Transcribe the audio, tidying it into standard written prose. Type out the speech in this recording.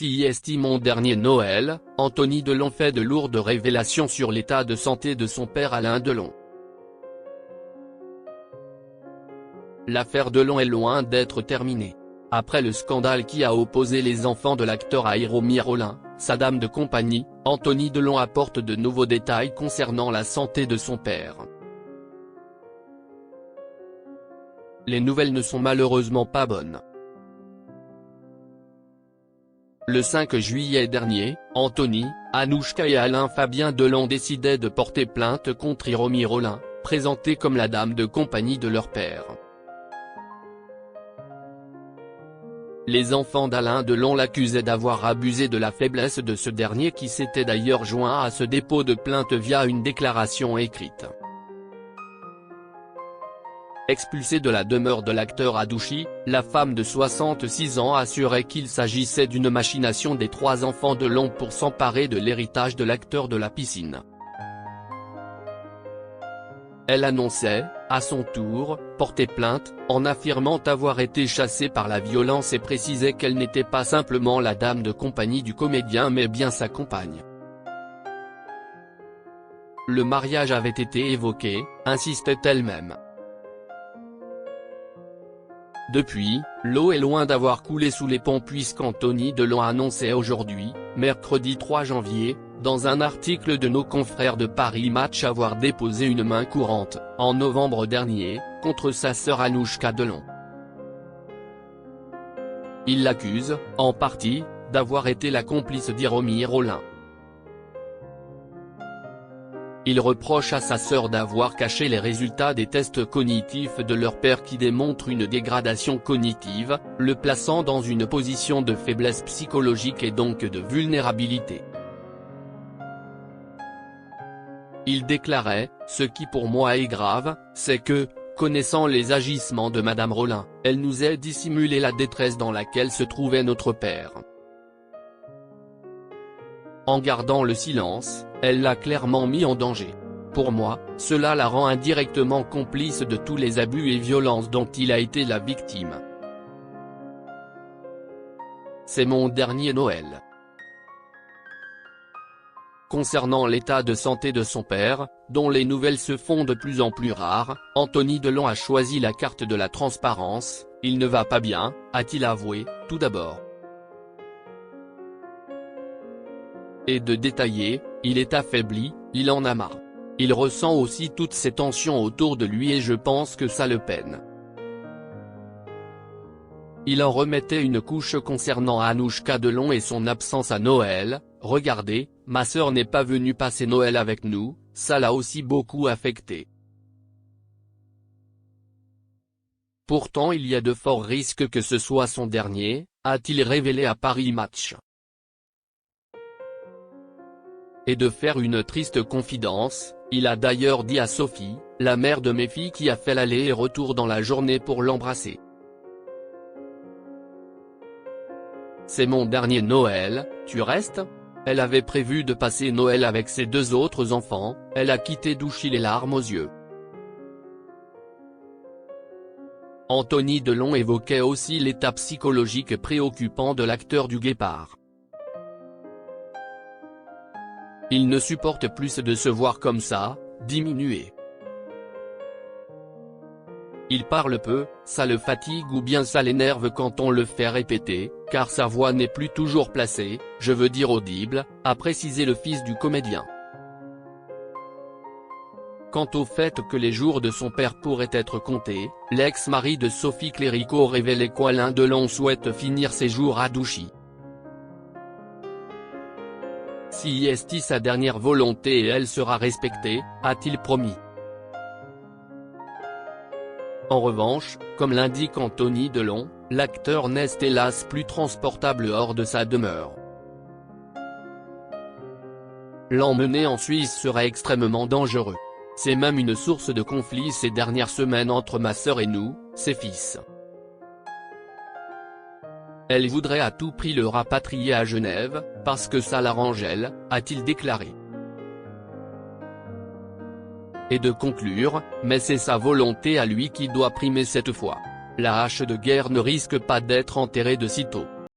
Si est mon dernier Noël, Anthony Delon fait de lourdes révélations sur l'état de santé de son père Alain Delon. L'affaire Delon est loin d'être terminée. Après le scandale qui a opposé les enfants de l'acteur à Héromir Rollin, sa dame de compagnie, Anthony Delon apporte de nouveaux détails concernant la santé de son père. Les nouvelles ne sont malheureusement pas bonnes. Le 5 juillet dernier, Anthony, Anouchka et Alain Fabien Delon décidaient de porter plainte contre Héromir Rollin, présentée comme la dame de compagnie de leur père. Les enfants d'Alain Delon l'accusaient d'avoir abusé de la faiblesse de ce dernier qui s'était d'ailleurs joint à ce dépôt de plainte via une déclaration écrite. Expulsée de la demeure de l'acteur à Douchy, la femme de 66 ans assurait qu'il s'agissait d'une machination des trois enfants Delon pour s'emparer de l'héritage de l'acteur de la piscine. Elle annonçait, à son tour, porter plainte, en affirmant avoir été chassée par la violence et précisait qu'elle n'était pas simplement la dame de compagnie du comédien mais bien sa compagne. Le mariage avait été évoqué, insistait-elle même. Depuis, l'eau est loin d'avoir coulé sous les ponts puisqu'Anthony Delon annonçait aujourd'hui, mercredi 3 janvier, dans un article de nos confrères de Paris Match avoir déposé une main courante, en novembre dernier, contre sa sœur Anouchka Delon. Il l'accuse, en partie, d'avoir été la complice d'Héromir Rollin. Il reproche à sa sœur d'avoir caché les résultats des tests cognitifs de leur père qui démontrent une dégradation cognitive, le plaçant dans une position de faiblesse psychologique et donc de vulnérabilité. Il déclarait, « Ce qui pour moi est grave, c'est que, connaissant les agissements de Madame Rollin, elle nous ait dissimulé la détresse dans laquelle se trouvait notre père. En gardant le silence, elle l'a clairement mis en danger. Pour moi, cela la rend indirectement complice de tous les abus et violences dont il a été la victime. C'est mon dernier Noël. » Concernant l'état de santé de son père, dont les nouvelles se font de plus en plus rares, Anthony Delon a choisi la carte de la transparence. « Il ne va pas bien », a-t-il avoué, tout d'abord. Et de détailler, il est affaibli, il en a marre. Il ressent aussi toutes ces tensions autour de lui et je pense que ça le peine. Il en remettait une couche concernant Anouchka Delon et son absence à Noël. « Regardez, ma sœur n'est pas venue passer Noël avec nous, ça l'a aussi beaucoup affecté. Pourtant il y a de forts risques que ce soit son dernier », a-t-il révélé à Paris Match. Et de faire une triste confidence, il a d'ailleurs dit à Sophie, la mère de mes filles qui a fait l'aller et retour dans la journée pour l'embrasser. « C'est mon dernier Noël, tu restes ?» Elle avait prévu de passer Noël avec ses deux autres enfants, elle a quitté Douchy les larmes aux yeux. Anthony Delon évoquait aussi l'état psychologique préoccupant de l'acteur du Guépard. Il ne supporte plus de se voir comme ça, diminué. Il parle peu, ça le fatigue ou bien ça l'énerve quand on le fait répéter, car sa voix n'est plus toujours placée, je veux dire audible, a précisé le fils du comédien. Quant au fait que les jours de son père pourraient être comptés, l'ex-mari de Sophie Cléricault révélait qu'Alain Delon souhaite finir ses jours à Douchy. Si est sa dernière volonté et elle sera respectée, a-t-il promis. En revanche, comme l'indique Anthony Delon, l'acteur n'est hélas plus transportable hors de sa demeure. L'emmener en Suisse serait extrêmement dangereux. C'est même une source de conflit ces dernières semaines entre ma sœur et nous, ses fils. Elle voudrait à tout prix le rapatrier à Genève, parce que ça l'arrange elle, a-t-il déclaré. Et de conclure, mais c'est sa volonté à lui qui doit primer cette fois. La hache de guerre ne risque pas d'être enterrée de sitôt.